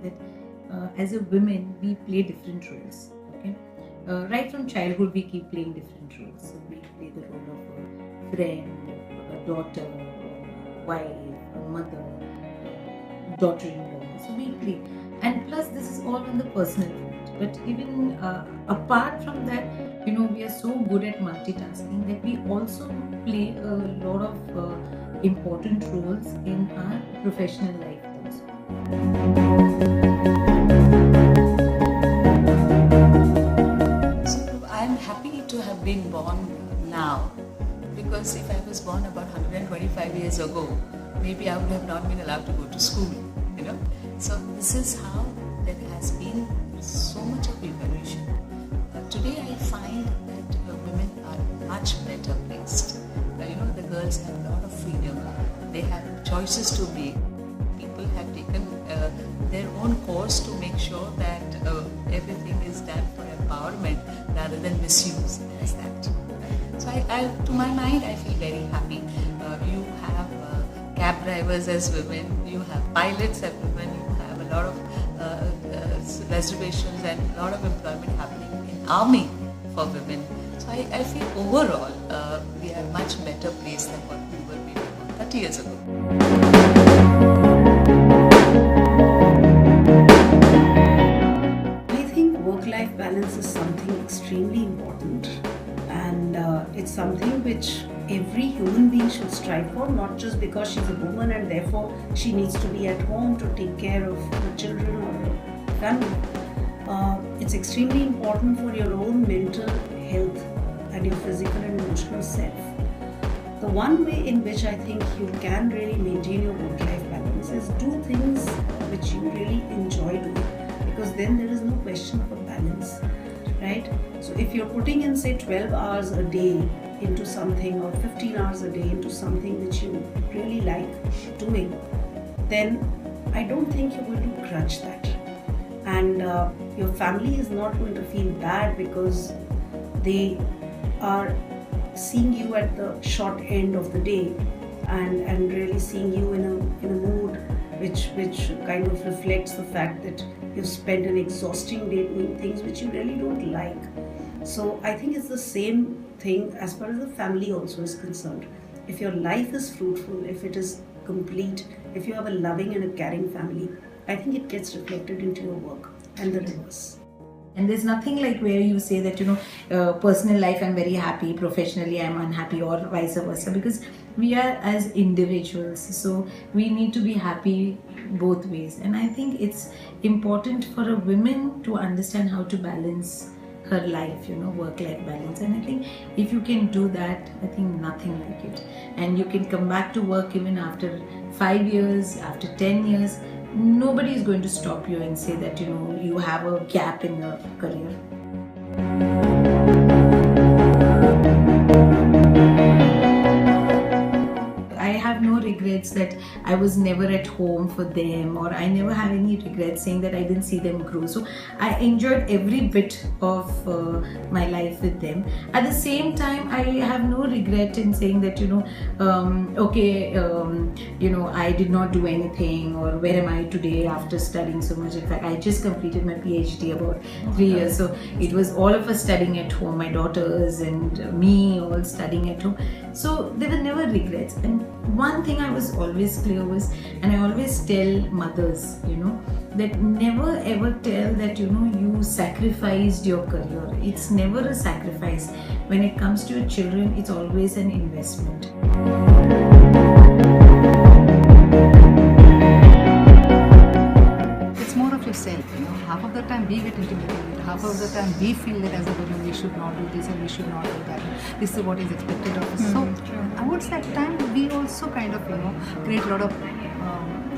that as a women we play different roles. Okay, right from childhood we keep playing different roles. So we play the role of a friend, a daughter, a wife, a mother, daughter-in-law. So we play, and plus this is all on the personal front. But even apart from that, we are so good at multitasking that we also play a lot of important roles in our professional life also. So I'm happy to have been born now, because if I was born about 125 years ago, maybe I would have not been allowed to go to school, So this is how there has been so much of evolution. Today I find that women are much better placed. The girls have a lot of freedom. They have choices to make. People have taken their own course to make sure that everything is done for empowerment rather than misuse as that. So to my mind, I feel very happy. You have cab drivers as women, you have pilots as women, you have a lot of reservations and a lot of employment happening in army for women. So I feel overall we are much better placed than what we were maybe 30 years ago. I think work-life balance is something extremely important, and it's something which every human being should strive for, not just because she's a woman and therefore she needs to be at home to take care of her children or her family. It's extremely important for your own mental health and your physical and emotional self. The one way in which I think you can really maintain your work-life balance is do things which you really enjoy doing, because then there is no question of a balance, right? So if you're putting in, say, 12 hours a day into something, or 15 hours a day into something which you really like doing, then I don't think you're going to grudge that. And your family is not going to feel bad because they are seeing you at the short end of the day and really seeing you in a mood which kind of reflects the fact that you've spent an exhausting day doing things which you really don't like. So I think it's the same thing as far as the family also is concerned. If your life is fruitful, if it is complete, if you have a loving and a caring family, I think it gets reflected into your work and the reverse. And there's nothing like where you say that, personal life I'm very happy, professionally I'm unhappy, or vice versa, because we are as individuals, so we need to be happy both ways. And I think it's important for a woman to understand how to balance her life, work-life balance. And I think if you can do that, I think nothing like it. And you can come back to work even after 5 years, after 10 years, nobody is going to stop you and say that, you have a gap in your career. I have no regrets that I was never at home for them, or I never have any regrets saying that I didn't see them grow. So I enjoyed every bit of my life with them. At the same time, I have no regret in saying that, I did not do anything, or where am I today after studying so much. In fact, I just completed my PhD about 3 years. So it was all of us studying at home, my daughters and me all studying at home. So there were never regrets. And one thing I was always clear was, and I always tell mothers, that never ever tell that, you sacrificed your career. It's never a sacrifice. When it comes to your children, it's always an investment. It's more of yourself, half of the time we get intimidated, half of the time we feel that as a woman we should not do this and we should not do that. This is what is expected of us. So I would say at times we also kind of, create a lot of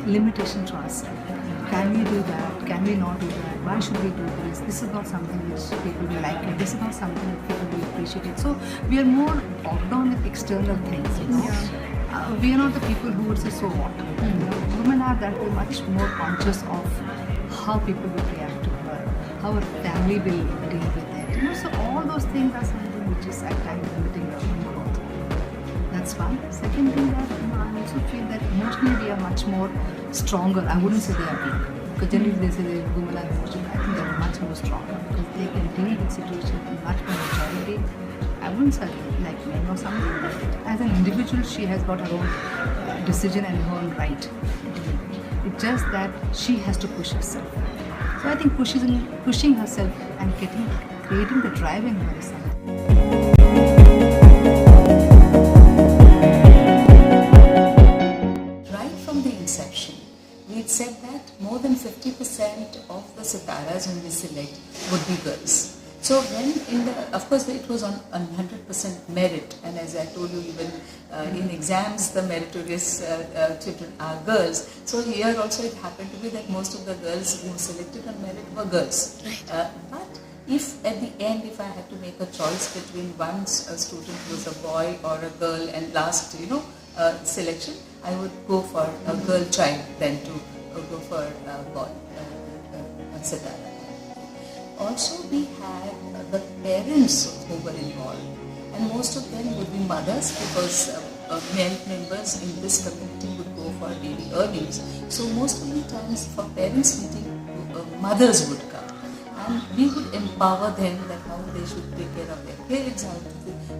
limitation to ourselves. Can we do that? Can we not do that? Why should we do this? This is not something which people will like it. This is not something that people will appreciate it. So we are more bogged down with external things, we are not the people who would say, so what? Women are that way much more conscious of how people will react to her, how her family will deal with it. So all those things are something which is at times limiting your growth. That's one. Second thing that I also feel that emotionally we are much more stronger. I wouldn't say they are weak. because generally they say that women are emotional. I think they're much more stronger because they can deal with situations much more maturity. I wouldn't say like men or something, but as an individual, she has got her own decision and her own right. It's just that she has to push herself. So I think pushing herself and creating the drive in her is something. Right from the inception, we had said that more than 50% of the sitaras when we select would be girls. So when of course it was on 100% merit, and as I told you, even in exams the meritorious children are girls. So here also it happened to be that most of the girls who were selected on merit were girls. But if at the end, if I had to make a choice between one student who was a boy or a girl, and last selection, I would go for a girl child than to go for a boy sitara. Also, we had the parents who were involved, and most of them would be mothers, because male members in this community would go for daily earnings. So most of the times for parents meeting, mothers would come, and we would empower them that how they should take care of their kids, how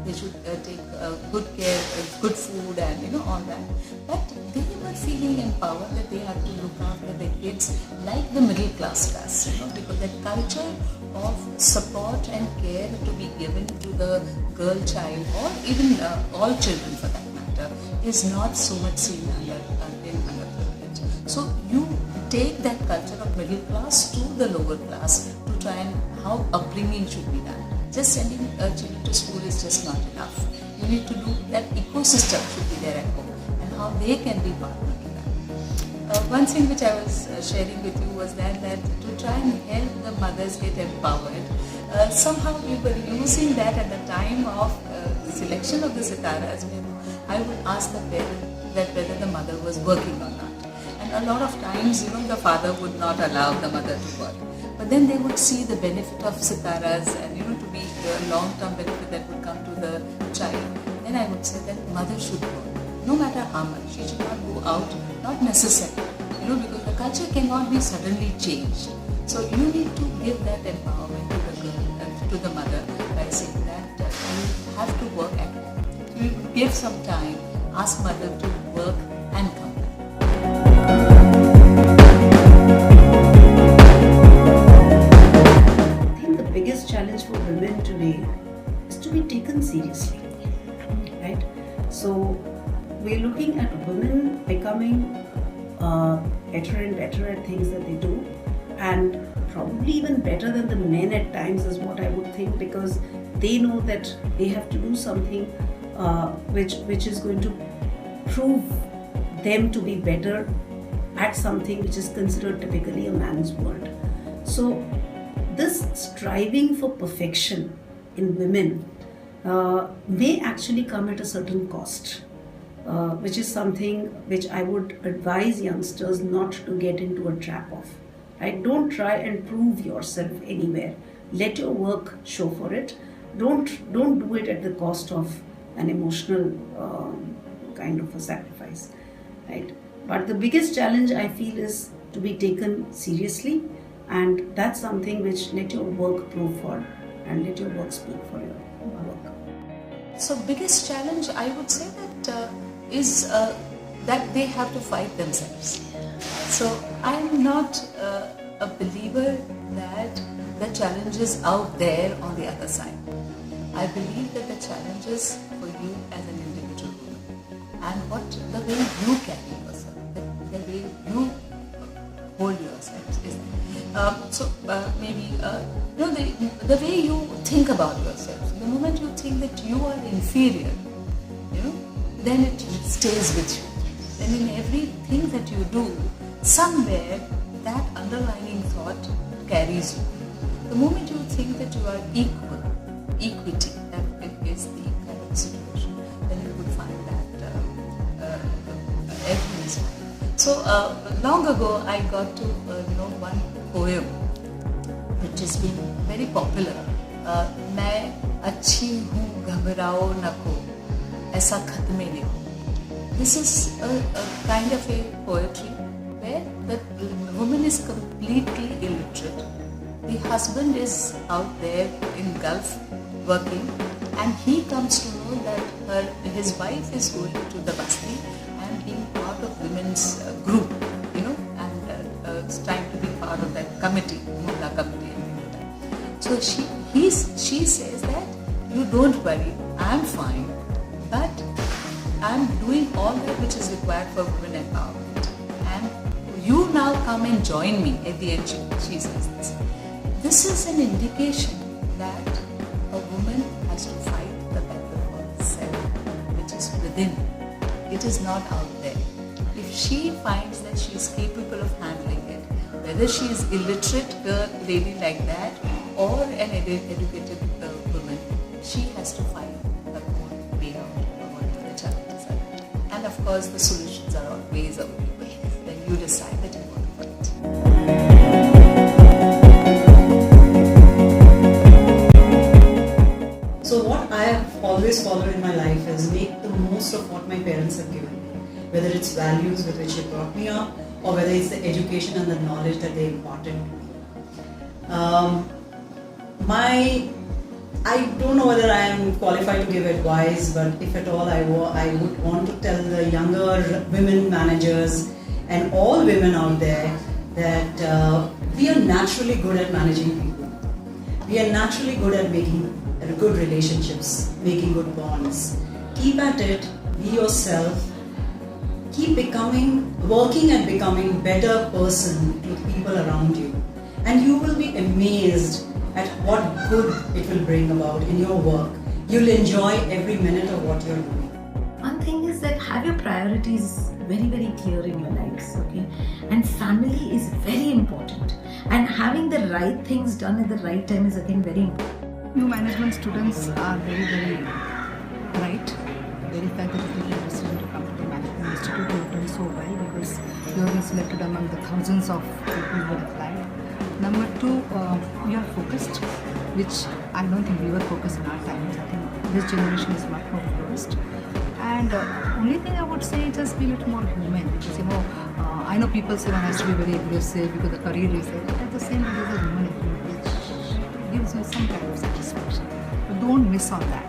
they should take good care, good food, and all that. But they were feeling empowered that they have to look after their kids like the middle class does, because that culture of support and care to be given to the girl child, or even all children for that matter, is not so much seen in underprivileged. So you take that culture of middle class to the lower class to try and how upbringing should be done. Just sending children to school is just not enough. You need to do that ecosystem should be there at home, and how they can be partner to that. One thing which I was sharing with you was that to try and help the mothers get empowered, somehow we were using that at the time of selection of the sitaras. I would ask the parent that whether the mother was working or not. And a lot of times, the father would not allow the mother to work. But then they would see the benefit of sitaras and, to be the long-term benefit that would come to the child. Then I would say that mother should work, no matter how much. She should not go out, not necessarily, because the culture cannot be suddenly changed. So you need to give that empowerment to the girl, to the mother, by saying that you have to work at home. You give some time, ask mother to work and come back. Challenge for women today is to be taken seriously, right? So we're looking at women becoming better and better at things that they do, and probably even better than the men at times is what I would think, because they know that they have to do something which is going to prove them to be better at something which is considered typically a man's world. So this striving for perfection in women may actually come at a certain cost, which is something which I would advise youngsters not to get into a trap of. Right? Don't try and prove yourself anywhere. Let your work show for it. Don't do it at the cost of an emotional kind of a sacrifice. Right? But the biggest challenge I feel is to be taken seriously. And that's something which let your work prove for, and let your work speak for your work. So biggest challenge I would say that is that they have to fight themselves. So I'm not a believer that the challenge is out there on the other side. I believe that the challenge is for you as an individual woman, and the way you carry yourself, the way you hold yourself is. Maybe the way you think about yourself. The moment you think that you are inferior, then it stays with you. Then in everything that you do, somewhere that underlying thought carries you. The moment you think that you are equity, that is the kind of situation, then you would find that everything is fine. So long ago, I got to one poem which has been very popular. मैं अच्छी हूँ घबराओ नको ऐसा खत में लिखो. This is a kind of a poetry where the woman is completely illiterate. The husband is out there in Gulf working, and he comes to know that his wife is going to the Basti and being part of women's group, and trying to be part of that committee, Mohalla committee, and things like that. So she says that you don't worry, I'm fine, but I'm doing all that which is required for women empowerment, and you now come and join me. At the end, she says this. This is an indication that a woman has to fight the battle for herself, which is within. It is not out there. If she finds that she is capable of handling it, whether she is illiterate lady like that or an educated woman, she has to find her own way out of whatever the challenges are. And of course, the solutions are always available. Then you decide that you want to fight. So what I have always followed in my life is make the most of what my parents have given me. Whether it's values with which they brought me up, or whether it's the education and the knowledge that they imparted to me. I don't know whether I am qualified to give advice, but if at all I would want to tell the younger women managers and all women out there that we are naturally good at managing people. We are naturally good at making good relationships, making good bonds. Keep at it, be yourself, keep working at becoming better person to the people around you. And you will be amazed at what good it will bring about in your work. You'll enjoy every minute of what you're doing. One thing is that have your priorities very, very clear in your lives, okay? And family is very important. And having the right things done at the right time is again very important. New management students are very, very bright. Very fact that they take the decision to come to the management institute, they've done so well because you have been selected among the thousands of people who applied. Number two, you are focused, which I don't think we were focused in our times. I think this generation is much more focused. And only thing I would say is just be a little more human, because I know people say one has to be very aggressive because the career is there, but at the same time there's a human element which gives you some kind of satisfaction. But don't miss on that.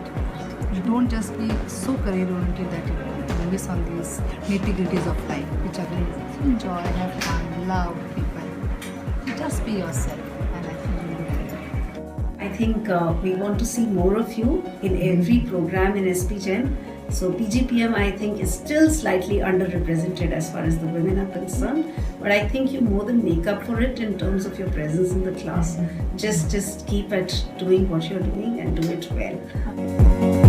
You don't just be so career oriented that you miss on these nitty-gritties of life, which are very enjoy, have fun, love people. Just be yourself, and I think you'll be very good. I think we want to see more of you in every program in S.P.Jain. So PGPM, I think, is still slightly underrepresented as far as the women are concerned. But I think you more than make up for it in terms of your presence in the class. Just keep at doing what you're doing and do it well.